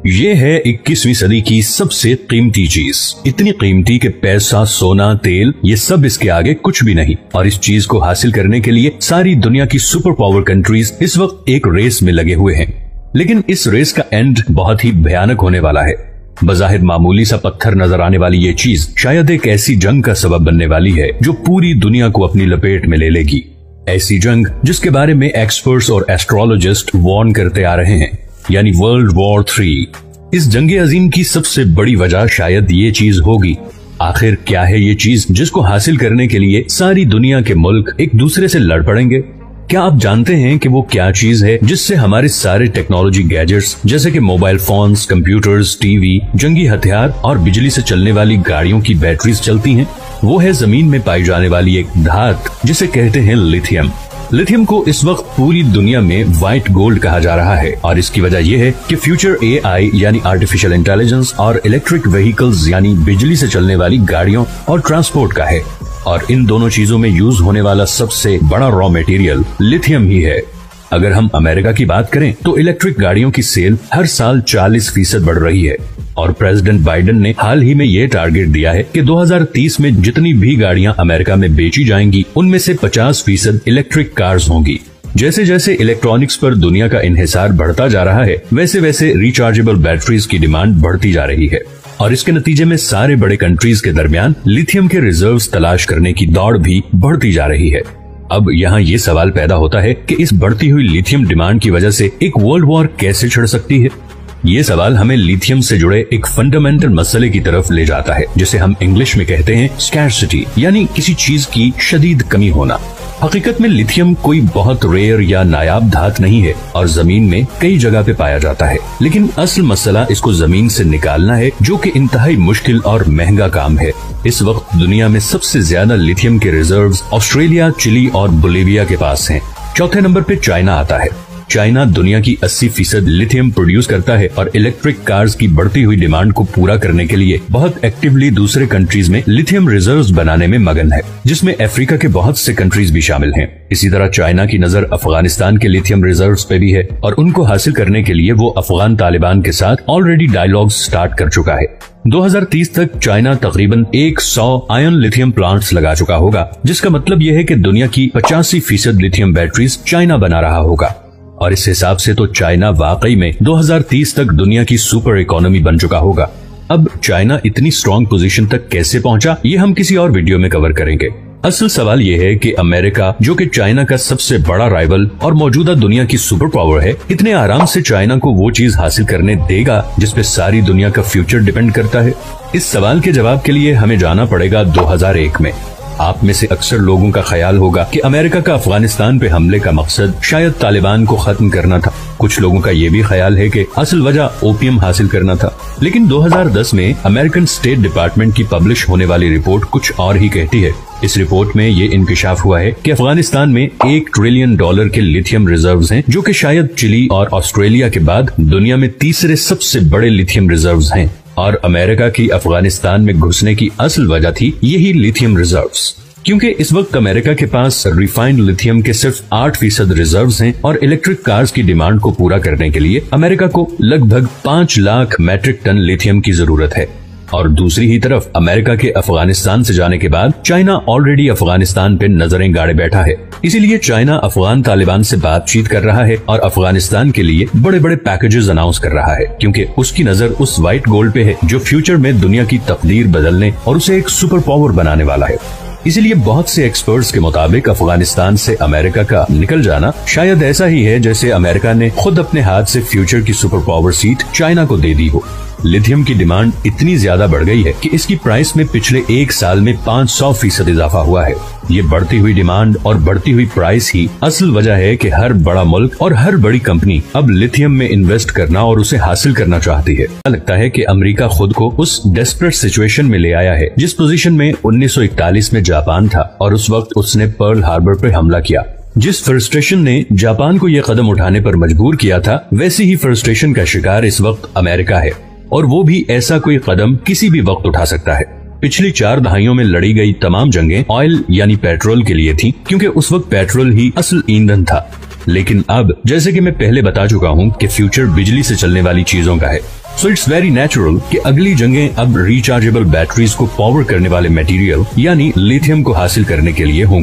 ये है 21वीं सदी की सबसे कीमती चीज, इतनी कीमती कि पैसा, सोना, तेल ये सब इसके आगे कुछ भी नहीं। और इस चीज को हासिल करने के लिए सारी दुनिया की सुपर पावर कंट्रीज इस वक्त एक रेस में लगे हुए हैं। लेकिन इस रेस का एंड बहुत ही भयानक होने वाला है। बज़ाहिर मामूली सा पत्थर नजर आने वाली ये चीज शायद एक ऐसी जंग का सबब बनने वाली है जो पूरी दुनिया को अपनी लपेट में ले लेगी। ऐसी जंग जिसके बारे में एक्सपर्ट्स और एस्ट्रोलॉजिस्ट वार्न करते आ रहे हैं, यानी वर्ल्ड वॉर 3। इस जंग अजीम की सबसे बड़ी वजह शायद ये चीज होगी। आखिर क्या है ये चीज जिसको हासिल करने के लिए सारी दुनिया के मुल्क एक दूसरे से लड़ पड़ेंगे? क्या आप जानते हैं कि वो क्या चीज है जिससे हमारे सारे टेक्नोलॉजी गैजेट्स जैसे कि मोबाइल फोन्स, कंप्यूटर्स, टीवी, जंगी हथियार और बिजली से चलने वाली गाड़ियों की बैटरीज चलती हैं? वो है जमीन में पाई जाने वाली एक धात जिसे कहते हैं लिथियम। लिथियम को इस वक्त पूरी दुनिया में व्हाइट गोल्ड कहा जा रहा है और इसकी वजह यह है कि फ्यूचर AI यानी आर्टिफिशियल इंटेलिजेंस और इलेक्ट्रिक व्हीकल्स यानी बिजली से चलने वाली गाड़ियों और ट्रांसपोर्ट का है। और इन दोनों चीजों में यूज होने वाला सबसे बड़ा रॉ मटेरियल लिथियम ही है। अगर हम अमेरिका की बात करें तो इलेक्ट्रिक गाड़ियों की सेल हर साल 40% बढ़ रही है और प्रेसिडेंट बाइडेन ने हाल ही में ये टारगेट दिया है कि 2030 में जितनी भी गाड़ियां अमेरिका में बेची जाएंगी उनमें से 50% इलेक्ट्रिक कार्स होंगी। जैसे जैसे इलेक्ट्रॉनिक्स पर दुनिया का इन्हिसार बढ़ता जा रहा है वैसे वैसे रिचार्जेबल बैटरीज की डिमांड बढ़ती जा रही है और इसके नतीजे में सारे बड़े कंट्रीज के दरमियान लिथियम के रिजर्व्स तलाश करने की दौड़ भी बढ़ती जा रही है। अब यहाँ ये सवाल पैदा होता है कि इस बढ़ती हुई लिथियम डिमांड की वजह से एक वर्ल्ड वॉर कैसे छिड़ सकती है? ये सवाल हमें लिथियम से जुड़े एक फंडामेंटल मसले की तरफ ले जाता है जिसे हम इंग्लिश में कहते हैं स्कैर्सिटी, यानी किसी चीज की शदीद कमी होना। हकीकत में लिथियम कोई बहुत रेयर या नायाब धात नहीं है और जमीन में कई जगह पे पाया जाता है, लेकिन असल मसला इसको जमीन से निकालना है जो कि इंतहाई मुश्किल और महंगा काम है। इस वक्त दुनिया में सबसे ज्यादा लिथियम के रिजर्व्स ऑस्ट्रेलिया, चिली और बोलिविया के पास हैं। चौथे नंबर पे चाइना आता है। चाइना दुनिया की 80% लिथियम प्रोड्यूस करता है और इलेक्ट्रिक कार्स की बढ़ती हुई डिमांड को पूरा करने के लिए बहुत एक्टिवली दूसरे कंट्रीज में लिथियम रिजर्व्स बनाने में मगन है, जिसमें अफ्रीका के बहुत से कंट्रीज भी शामिल हैं। इसी तरह चाइना की नजर अफगानिस्तान के लिथियम रिजर्व्स पे भी है और उनको हासिल करने के लिए वो अफगान तालिबान के साथ ऑलरेडी डायलॉग स्टार्ट कर चुका है। 2030 तक चाइना तकरीबन 100 आयन लिथियम प्लांट्स लगा चुका होगा, जिसका मतलब यह है कि दुनिया की 85% लिथियम बैटरीज चाइना बना रहा होगा। और इस हिसाब से तो चाइना वाकई में 2030 तक दुनिया की सुपर इकोनॉमी बन चुका होगा। अब चाइना इतनी स्ट्रॉन्ग पोजीशन तक कैसे पहुंचा, ये हम किसी और वीडियो में कवर करेंगे। असल सवाल ये है कि अमेरिका, जो कि चाइना का सबसे बड़ा राइवल और मौजूदा दुनिया की सुपर पावर है, इतने आराम से चाइना को वो चीज हासिल करने देगा जिसपे सारी दुनिया का फ्यूचर डिपेंड करता है? इस सवाल के जवाब के लिए हमें जाना पड़ेगा 2001 में। आप में से अक्सर लोगों का ख्याल होगा कि अमेरिका का अफगानिस्तान पे हमले का मकसद शायद तालिबान को खत्म करना था। कुछ लोगों का ये भी ख्याल है कि असल वजह ओपियम हासिल करना था। लेकिन 2010 में अमेरिकन स्टेट डिपार्टमेंट की पब्लिश होने वाली रिपोर्ट कुछ और ही कहती है। इस रिपोर्ट में ये इंकिशाफ हुआ है कि अफगानिस्तान में $1 ट्रिलियन के लिथियम रिजर्व्स हैं, जो कि शायद चिली और ऑस्ट्रेलिया के बाद दुनिया में तीसरे सबसे बड़े लिथियम रिजर्व्स हैं। और अमेरिका की अफगानिस्तान में घुसने की असल वजह थी यही लिथियम रिजर्व्स, क्योंकि इस वक्त अमेरिका के पास रिफाइंड लिथियम के सिर्फ 8% रिजर्व्स हैं और इलेक्ट्रिक कार्स की डिमांड को पूरा करने के लिए अमेरिका को लगभग 5 लाख मैट्रिक टन लिथियम की जरूरत है। और दूसरी ही तरफ अमेरिका के अफगानिस्तान से जाने के बाद चाइना ऑलरेडी अफगानिस्तान पे नजरें गाड़े बैठा है। इसीलिए चाइना अफगान तालिबान से बातचीत कर रहा है और अफगानिस्तान के लिए बड़े बड़े पैकेजेस अनाउंस कर रहा है, क्योंकि उसकी नजर उस व्हाइट गोल्ड पे है जो फ्यूचर में दुनिया की तकदीर बदलने और उसे एक सुपर पावर बनाने वाला है। इसीलिए बहुत से एक्सपर्ट्स के मुताबिक अफगानिस्तान से अमेरिका का निकल जाना शायद ऐसा ही है जैसे अमेरिका ने खुद अपने हाथ से फ्यूचर की सुपर पावर सीट चाइना को दे दी हो। लिथियम की डिमांड इतनी ज्यादा बढ़ गई है कि इसकी प्राइस में पिछले 1 साल में 500% इजाफा हुआ है। ये बढ़ती हुई डिमांड और बढ़ती हुई प्राइस ही असल वजह है कि हर बड़ा मुल्क और हर बड़ी कंपनी अब लिथियम में इन्वेस्ट करना और उसे हासिल करना चाहती है। लगता है कि अमेरिका खुद को उस डेस्परेट सिचुएशन में ले आया है जिस पोजीशन में 1941 में जापान था और उस वक्त उसने पर्ल हार्बर पर हमला किया। जिस फ्रस्ट्रेशन ने जापान को यह कदम उठाने पर मजबूर किया था, वैसी ही फ्रस्ट्रेशन का शिकार इस वक्त अमेरिका है और वो भी ऐसा कोई कदम किसी भी वक्त उठा सकता है। पिछली 4 दहाइयों में लड़ी गई तमाम जंगें ऑयल यानी पेट्रोल के लिए थी, क्योंकि उस वक्त पेट्रोल ही असल ईंधन था। लेकिन अब जैसे कि मैं पहले बता चुका हूँ कि फ्यूचर बिजली से चलने वाली चीजों का है सो इट्स वेरी नेचुरल कि अगली जंगें अब रिचार्जेबल बैटरीज को पावर करने वाले मटेरियल यानी लिथियम को हासिल करने के लिए होंगी।